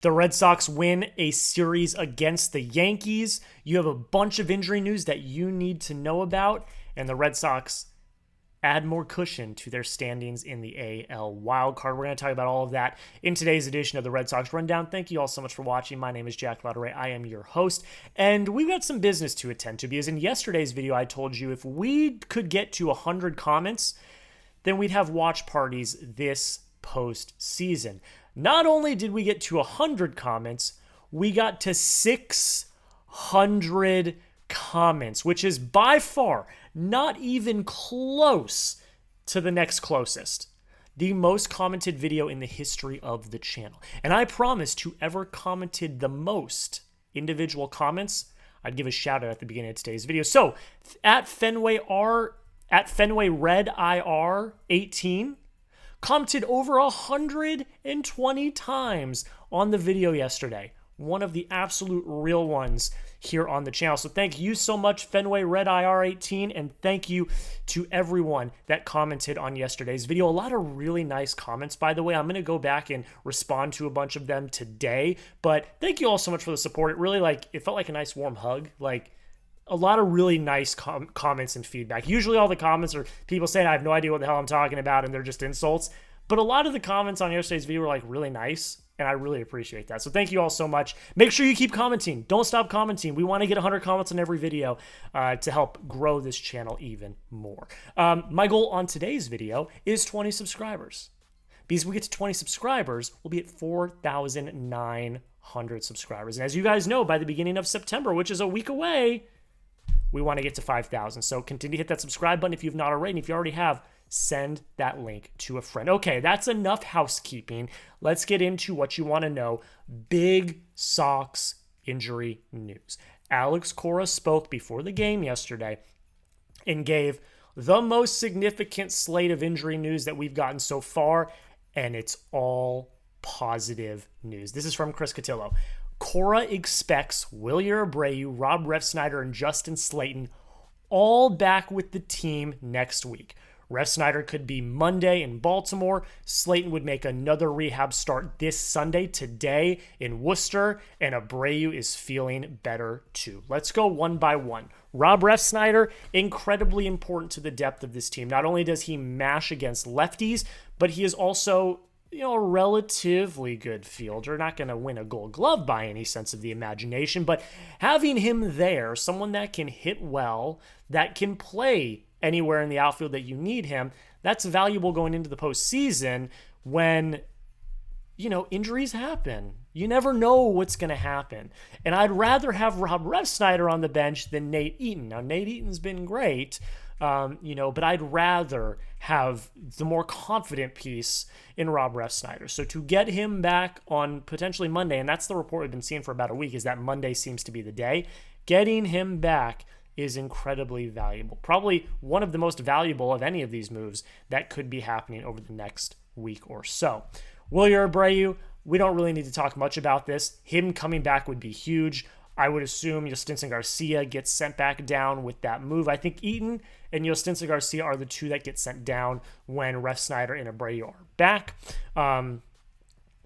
The Red Sox win a series against the Yankees. You have a bunch of injury news that you need to know about, and the Red Sox add more cushion to their standings in the AL wildcard. We're going to talk about all of that in today's edition of the Red Sox Rundown. Thank you all so much for watching. My name is Jack Lauderay. I am your host, and we've got some business to attend to because in yesterday's video, I told you if we could get to 100 comments, then we'd have watch parties this postseason. Not only did we get to 100 comments, we got to 600 comments, which is by far not even close to the next closest. The most commented video in the history of the channel. And I promised whoever commented the most individual comments, I'd give a shout out at the beginning of today's video. So at Fenway Red IR 18 commented over 120 times on the video yesterday. One of the absolute real ones here on the channel. So thank you so much, Fenway Red IR 18, and thank you to everyone that commented on yesterday's video. A lot of really nice comments, by the way. I'm going to go back and respond to a bunch of them today, but thank you all so much for the support. It really, it felt like a nice warm hug. A lot of really nice comments and feedback. Usually all the comments are people saying, I have no idea what the hell I'm talking about, and they're just insults. But a lot of the comments on yesterday's video were really nice, and I really appreciate that. So thank you all so much. Make sure you keep commenting. Don't stop commenting. We want to get 100 comments on every video to help grow this channel even more. My goal on today's video is 20 subscribers. Because if we get to 20 subscribers, we'll be at 4,900 subscribers. And as you guys know, by the beginning of September, which is a week away, we want to get to 5,000. So continue to hit that subscribe button if you've not already. And if you already have, send that link to a friend. Okay, that's enough housekeeping. Let's get into what you want to know. Big Sox injury news. Alex Cora spoke before the game yesterday and gave the most significant slate of injury news that we've gotten so far, and it's all positive news. This is from Chris Cotillo. Cora expects Wilyer Abreu, Rob Refsnyder, and Justin Slaten all back with the team next week. Refsnyder could be Monday in Baltimore. Slaten would make another rehab start this Sunday, today in Worcester, and Abreu is feeling better too. Let's go one by one. Rob Refsnyder, incredibly important to the depth of this team. Not only does he mash against lefties, but he is also a relatively good fielder. Not going to win a Gold Glove by any sense of the imagination, but having him there, someone that can hit well, that can play anywhere in the outfield that you need him, that's valuable going into the postseason when, injuries happen. You never know what's going to happen. And I'd rather have Rob Refsnyder on the bench than Nate Eaton. Now, Nate Eaton's been great, but I'd rather have the more confident piece in Rob Refsnyder. So to get him back on potentially Monday, and that's the report we've been seeing for about a week, is that Monday seems to be the day. Getting him back is incredibly valuable. Probably one of the most valuable of any of these moves that could be happening over the next week or so. Wilyer Abreu, we don't really need to talk much about this. Him coming back would be huge. I would assume Yostinson Garcia gets sent back down with that move. I think Eaton and Yostinson Garcia are the two that get sent down when Refsnyder and Abreu are back.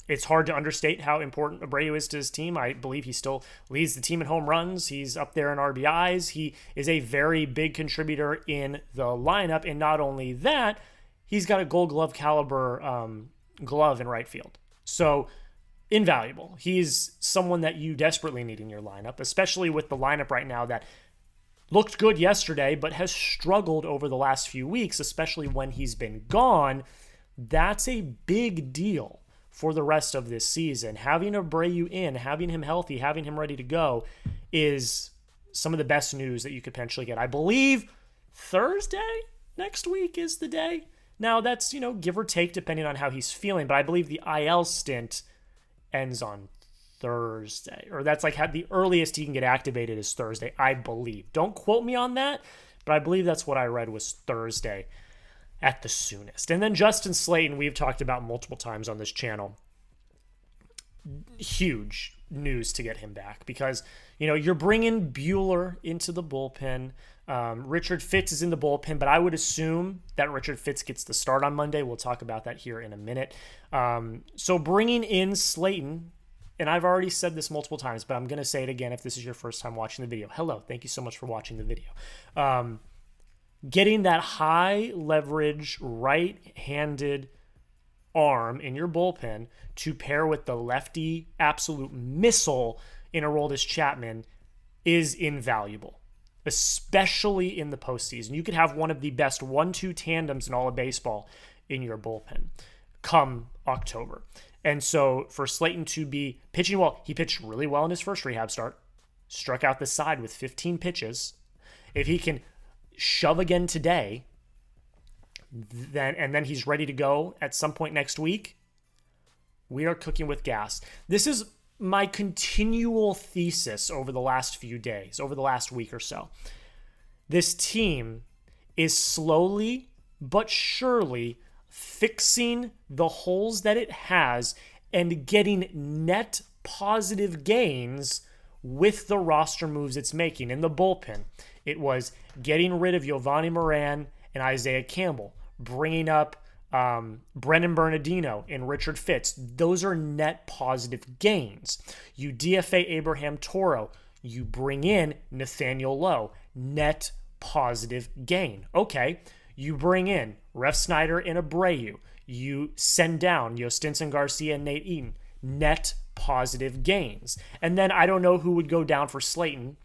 It's hard to understate how important Abreu is to his team. I believe he still leads the team in home runs. He's up there in RBIs. He is a very big contributor in the lineup. And not only that, he's got a Gold Glove caliber glove in right field. So invaluable. He's someone that you desperately need in your lineup, especially with the lineup right now that looked good yesterday, but has struggled over the last few weeks, especially when he's been gone. That's a big deal for the rest of this season. Having Abreu in, having him healthy, having him ready to go is some of the best news that you could potentially get. I believe Thursday next week is the day. Now that's, give or take depending on how he's feeling, but I believe the IL stint ends on Thursday, or that's the earliest he can get activated is Thursday, I believe. Don't quote me on that, but I believe that's what I read was Thursday at the soonest. And then Justin Slaten, we've talked about multiple times on this channel. Huge news to get him back because, you're bringing Buehler into the bullpen. Richard Fitz is in the bullpen, but I would assume that Richard Fitz gets the start on Monday. We'll talk about that here in a minute. So bringing in Slaten and I've already said this multiple times, but I'm going to say it again if this is your first time watching the video. Hello, thank you so much for watching the video. Getting that high leverage right-handed arm in your bullpen to pair with the lefty absolute missile in Aroldis Chapman is invaluable, especially in the postseason. You could have one of the best 1-2 tandems in all of baseball in your bullpen come October. And so for Slaten to be pitching well, he pitched really well in his first rehab start, struck out the side with 15 pitches. If he can shove again today, then he's ready to go at some point next week, we are cooking with gas. This is my continual thesis over the last few days, over the last week or so. This team is slowly but surely fixing the holes that it has and getting net positive gains with the roster moves it's making. In the bullpen, it was getting rid of Giovanni Moran and Isaiah Campbell, bringing up Brennan Bernardino and Richard Fitz. Those are net positive gains. You DFA Abraham Toro. You bring in Nathaniel Lowe. Net positive gain. Okay, you bring in Refsnyder and Abreu. You send down Yostinson Garcia and Nate Eaton. Net positive gains. And then I don't know who would go down for Slaten,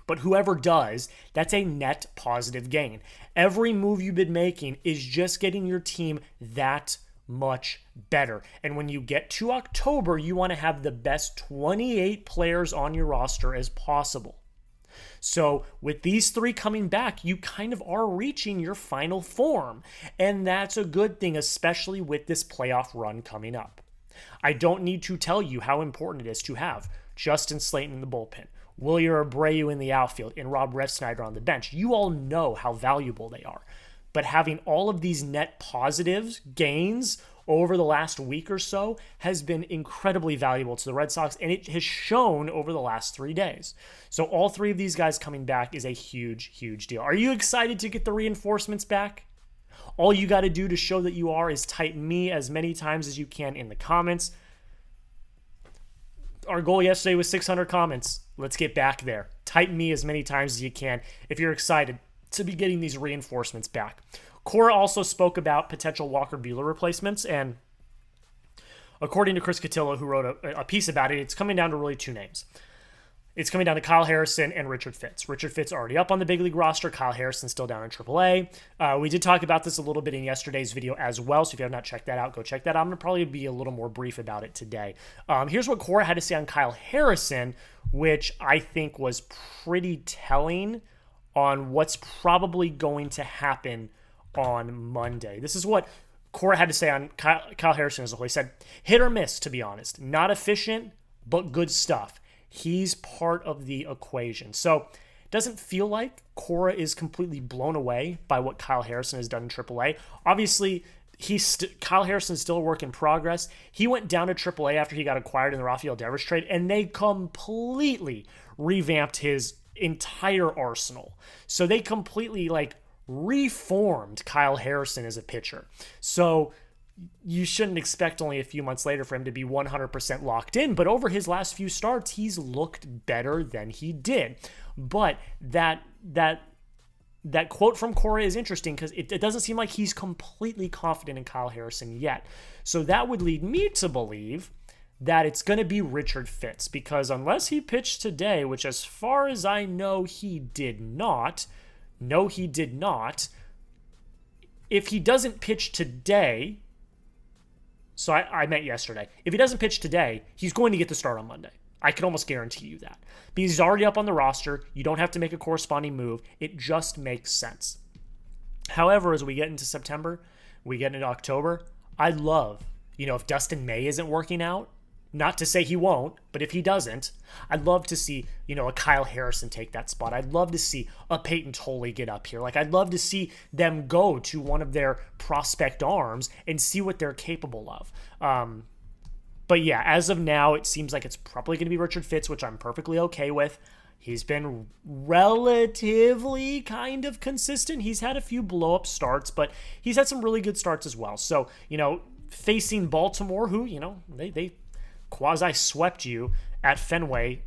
but whoever does, that's a net positive gain. Every move you've been making is just getting your team that much better. And when you get to October, you want to have the best 28 players on your roster as possible. So with these three coming back, you kind of are reaching your final form. And that's a good thing, especially with this playoff run coming up. I don't need to tell you how important it is to have Justin Slaten in the bullpen, Wilyer Abreu in the outfield, and Rob Refsnyder on the bench. You all know how valuable they are. But having all of these net positives, gains over the last week or so has been incredibly valuable to the Red Sox, and it has shown over the last 3 days. So all three of these guys coming back is a huge, huge deal. Are you excited to get the reinforcements back? All you got to do to show that you are is type me as many times as you can in the comments. Our goal yesterday was 600 comments. Let's get back there. Type me as many times as you can if you're excited to be getting these reinforcements back. Cora also spoke about potential Walker Buehler replacements, and according to Chris Cotillo, who wrote a piece about it, it's coming down to really two names. It's coming down to Kyle Harrison and Richard Fitz. Richard Fitz already up on the big league roster. Kyle Harrison still down in AAA. We did talk about this a little bit in yesterday's video as well, so if you have not checked that out, go check that out. I'm going to probably be a little more brief about it today. Here's what Cora had to say on Kyle Harrison, which I think was pretty telling on what's probably going to happen on Monday. This is what Cora had to say on Kyle Harrison as a whole. He said, hit or miss, to be honest. Not efficient, but good stuff. He's part of the equation. So it doesn't feel like Cora is completely blown away by what Kyle Harrison has done in AAA. Obviously, Kyle Harrison is still a work in progress. He went down to AAA after he got acquired in the Rafael Devers trade, and they completely revamped his entire arsenal. So they completely reformed Kyle Harrison as a pitcher. So you shouldn't expect only a few months later for him to be 100% locked in, but over his last few starts, he's looked better than he did. But that quote from Cora is interesting because it doesn't seem like he's completely confident in Kyle Harrison yet. So that would lead me to believe that it's going to be Richard Fitz, because unless he pitched today, which as far as I know he did not, if he doesn't pitch today, so I meant yesterday, if he doesn't pitch today, he's going to get the start on Monday. I can almost guarantee you that. Because he's already up on the roster. You don't have to make a corresponding move. It just makes sense. However, as we get into September, we get into October, I'd love, if Dustin May isn't working out, not to say he won't, but if he doesn't, I'd love to see, a Kyle Harrison take that spot. I'd love to see a Peyton Tolley get up here. I'd love to see them go to one of their prospect arms and see what they're capable of. But yeah, as of now, it seems like it's probably going to be Richard Fitz, which I'm perfectly okay with. He's been relatively kind of consistent. He's had a few blow-up starts, but he's had some really good starts as well. So, facing Baltimore, who, quasi-swept you at Fenway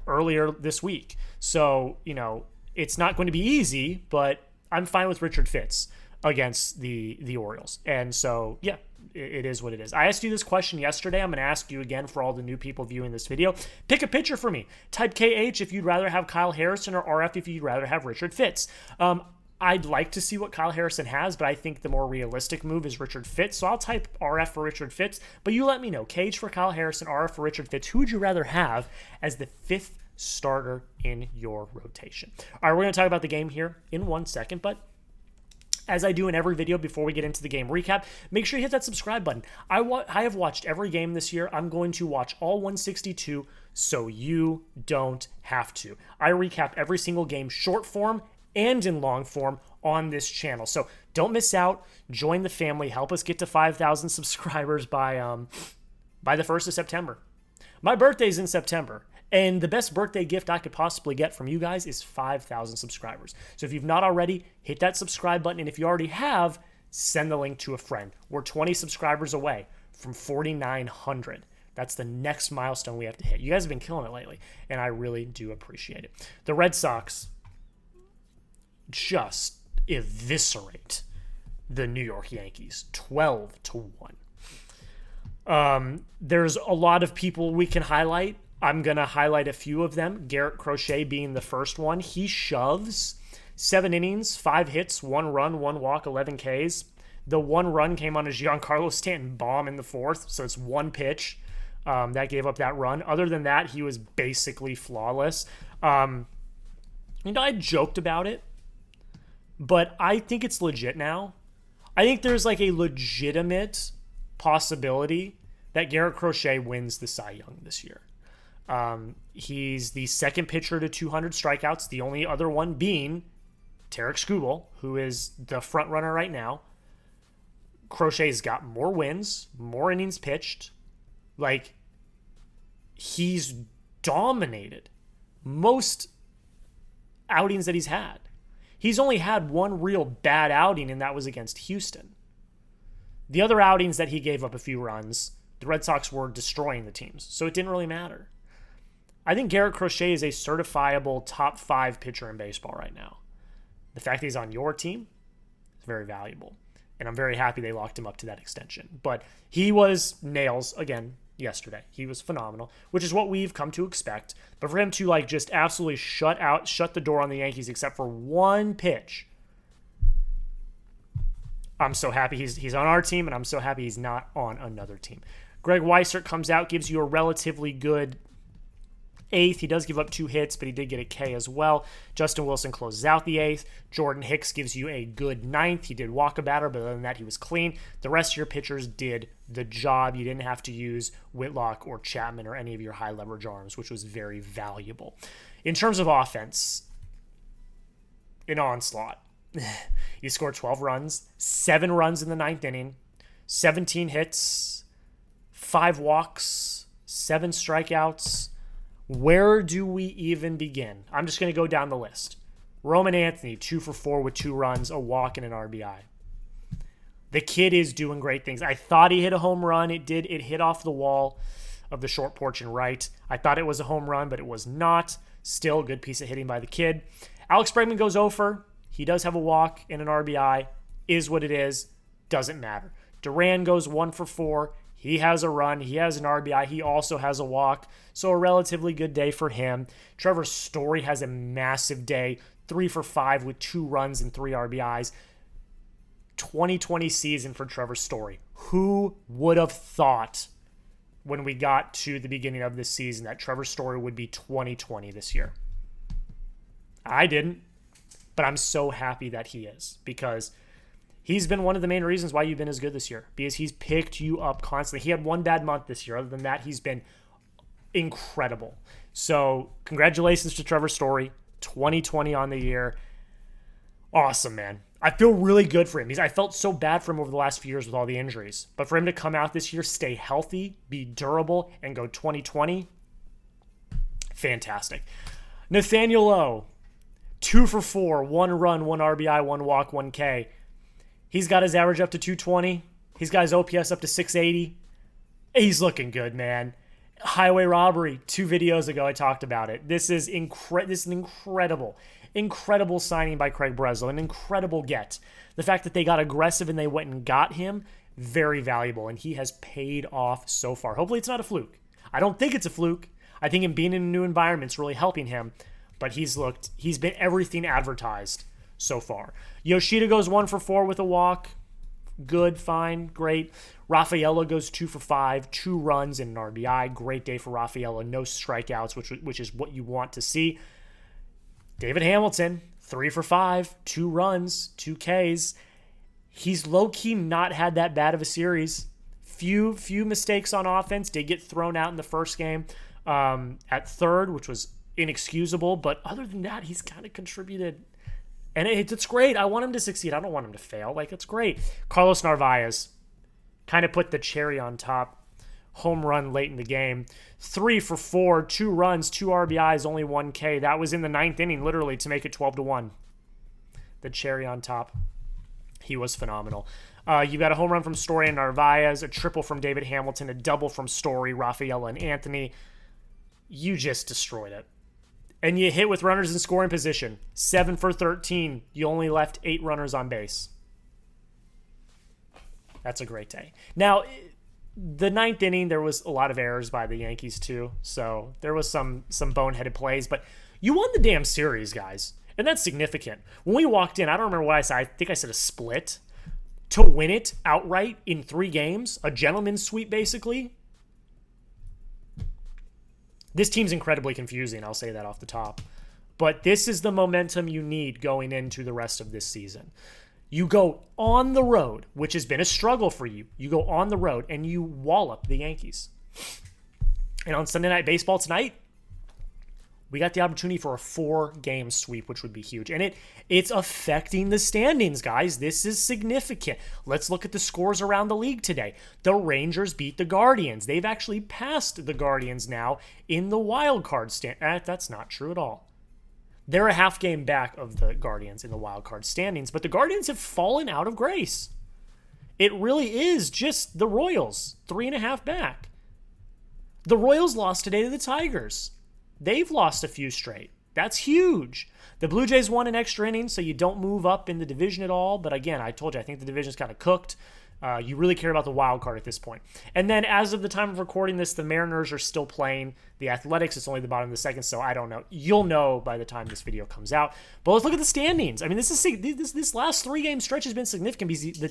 earlier this week. So, it's not going to be easy, but I'm fine with Richard Fitz against the Orioles. And so, yeah, it is what it is. I asked you this question yesterday. I'm going to ask you again for all the new people viewing this video. Pick a pitcher for me. Type KH if you'd rather have Kyle Harrison, or RF if you'd rather have Richard Fitz. I'd like to see what Kyle Harrison has, but I think the more realistic move is Richard Fitz. So I'll type RF for Richard Fitz, but you let me know. KH for Kyle Harrison, RF for Richard Fitz. Who would you rather have as the 5th starter in your rotation? All right, we're going to talk about the game here in 1 second, but as I do in every video before we get into the game recap, make sure you hit that subscribe button. I have watched every game this year. I'm going to watch all 162 so you don't have to. I recap every single game, short form and in long form, on this channel. So don't miss out. Join the family. Help us get to 5,000 subscribers by the 1st of September. My birthday's in September, and the best birthday gift I could possibly get from you guys is 5,000 subscribers. So if you've not already, hit that subscribe button, and if you already have, send the link to a friend. We're 20 subscribers away from 4,900. That's the next milestone we have to hit. You guys have been killing it lately, and I really do appreciate it. The Red Sox just eviscerate the New York Yankees 12-1. There's a lot of people we can highlight. I'm going to highlight a few of them. Garrett Crochet being the first one. He shoves 7 innings, 5 hits, 1 run, 1 walk, 11 Ks. The 1 run came on a Giancarlo Stanton bomb in the 4th, so it's 1 pitch that gave up that run. Other than that, he was basically flawless. I joked about it, but I think it's legit now. I think there's like a legitimate possibility that Garrett Crochet wins the Cy Young this year. He's the second pitcher to 200 strikeouts, the only other one being Tarek Skubal, who is the front runner right now. Crochet's got more wins, more innings pitched. Like, he's dominated most outings that he's had. He's only had 1 real bad outing, and that was against Houston. The other outings that he gave up a few runs, the Red Sox were destroying the teams, so it didn't really matter. I think Garrett Crochet is a certifiable top 5 pitcher in baseball right now. The fact that he's on your team is very valuable, and I'm very happy they locked him up to that extension. But he was nails again yesterday. He was phenomenal, which is what we've come to expect. But for him to just absolutely shut the door on the Yankees except for 1 pitch, I'm so happy he's on our team, and I'm so happy he's not on another team. Greg Weissert comes out, gives you a relatively good 8th. He does give up 2 hits, but he did get a K as well. Justin Wilson closes out the 8th. Jordan Hicks gives you a good 9th. He did walk a batter, but other than that, he was clean. The rest of your pitchers did the job. You didn't have to use Whitlock or Chapman or any of your high leverage arms, which was very valuable. In terms of offense, an onslaught. You scored 12 runs, 7 runs in the 9th inning, 17 hits, 5 walks, 7 strikeouts. Where do we even begin? I'm just going to go down the list. Roman Anthony, 2 for 4 with 2 runs, a walk, and an RBI. The kid is doing great things. I thought he hit a home run. It did. It hit off the wall of the short porch and right. I thought it was a home run, but it was not. Still a good piece of hitting by the kid. Alex Bregman goes over. He does have a walk and an RBI. Is what it is. Doesn't matter. Duran goes 1 for 4. He has a run. He has an RBI. He also has a walk. So a relatively good day for him. Trevor Story has a massive day. 3 for 5 with 2 runs and 3 RBIs. 2020 season for Trevor Story. Who would have thought when we got to the beginning of this season that Trevor Story would be 2020 this year? I didn't. But I'm so happy that he is, because he's been one of the main reasons why you've been as good this year, because he's picked you up constantly. He had 1 bad month this year. Other than that, he's been incredible. So congratulations to Trevor Story, 2020 on the year. Awesome, man. I feel really good for him. I felt so bad for him over the last few years with all the injuries. But for him to come out this year, stay healthy, be durable, and go 2020, fantastic. Nathaniel Lowe, 2 for 4, 1 run, 1 RBI, 1 walk, 1 K. He's got his average up to 220. He's got his OPS up to 680. He's looking good, man. Highway robbery. 2 videos ago, I talked about it. This is an incredible signing by Craig Breslow. An incredible get. The fact that they got aggressive and they went and got him, very valuable. And he has paid off so far. Hopefully it's not a fluke. I don't think it's a fluke. I think him being in a new environment is really helping him. But he's been everything advertised so far. Yoshida goes 1 for 4 with a walk. Good, fine, great. Rafaela goes 2 for 5, 2 runs and an RBI. Great day for Rafaela. No strikeouts, which is what you want to see. David Hamilton, 3 for 5, 2 runs, 2 Ks. He's low-key not had that bad of a series. Few mistakes on offense. Did get thrown out in the first game at third, which was inexcusable. But other than that, he's kind of contributed. And it's great. I want him to succeed. I don't want him to fail. Like, it's great. Carlos Narvaez kind of put the cherry on top. Home run late in the game. 3 for 4, 2 runs, 2 RBIs, only 1 K. That was in the 9th inning, literally, to make it 12-1. The cherry on top. He was phenomenal. You got a home run from Story and Narvaez, a triple from David Hamilton, a double from Story, Rafaela, and Anthony. You just destroyed it. And you hit with runners in scoring position. 7 for 13. You only left 8 runners on base. That's a great day. Now, the 9th inning, there was a lot of errors by the Yankees too. So there was some boneheaded plays. But you won the damn series, guys. And that's significant. When we walked in, I don't remember what I said. I think I said a split. To win it outright in 3 games. A gentleman's sweep, basically. This team's incredibly confusing, I'll say that off the top. But this is the momentum you need going into the rest of this season. You go on the road, which has been a struggle for you. You go on the road and you wallop the Yankees. And on Sunday Night Baseball tonight, we got the opportunity for a 4-game sweep, which would be huge. And it's affecting the standings, guys. This is significant. Let's look at the scores around the league today. The Rangers beat the Guardians. They've actually passed the Guardians now in the wild card stand. That's not true at all. They're a half game back of the Guardians in the wild card standings, but the Guardians have fallen out of grace. It really is just the Royals, 3.5 back. The Royals lost today to the Tigers. They've lost a few straight. That's huge. The Blue Jays won an extra inning, so you don't move up in the division at all. But again, I told you, I think the division's kind of cooked. You really care about the wild card at this point. And then as of the time of recording this, the Mariners are still playing. The Athletics, it's only the bottom of the second, so I don't know. You'll know by the time this video comes out. But let's look at the standings. I mean, this last 3-game stretch has been significant because the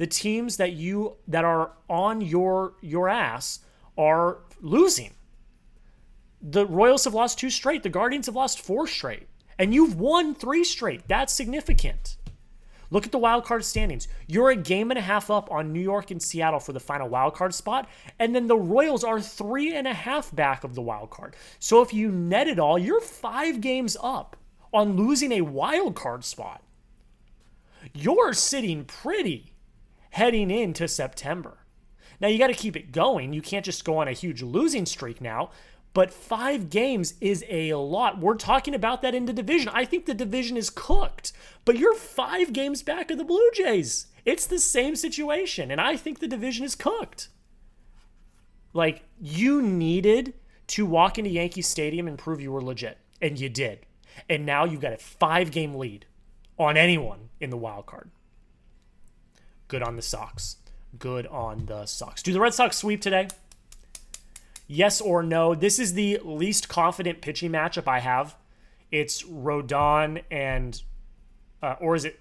teams that are on your ass are losing. The Royals have lost 2 straight. The Guardians have lost 4 straight. And you've won 3 straight. That's significant. Look at the wild card standings. You're a 1.5 games up on New York and Seattle for the final wild card spot. And then the Royals are 3.5 back of the wild card. So if you net it all, you're 5 games up on losing a wild card spot. You're sitting pretty heading into September. Now you got to keep it going. You can't just go on a huge losing streak now. But 5 games is a lot. We're talking about that in the division. I think the division is cooked. But you're 5 games back of the Blue Jays. It's the same situation. And I think the division is cooked. Like, you needed to walk into Yankee Stadium and prove you were legit. And you did. And now you've got a 5-game lead on anyone in the wild card. Good on the Sox. Good on the Sox. Do the Red Sox sweep today? Yes or no? This is the least confident pitching matchup I have. It's Rodon and,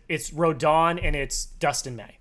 it's Rodon and it's Dustin May.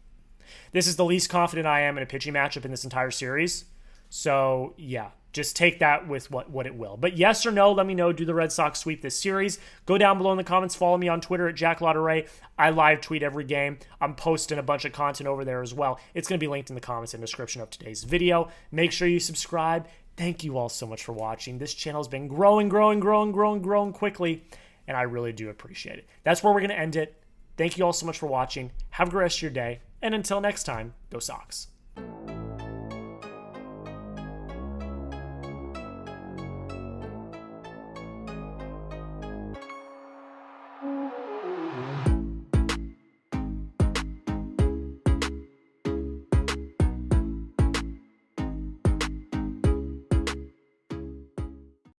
This is the least confident I am in a pitching matchup in this entire series. So yeah, just take that with what it will. But yes or no, let me know. Do the Red Sox sweep this series? Go down below in the comments. Follow me on Twitter at JackLotteray. I live tweet every game. I'm posting a bunch of content over there as well. It's going to be linked in the comments and description of today's video. Make sure you subscribe. Thank you all so much for watching. This channel has been growing quickly, and I really do appreciate it. That's where we're going to end it. Thank you all so much for watching. Have a great rest of your day, and until next time, go Sox.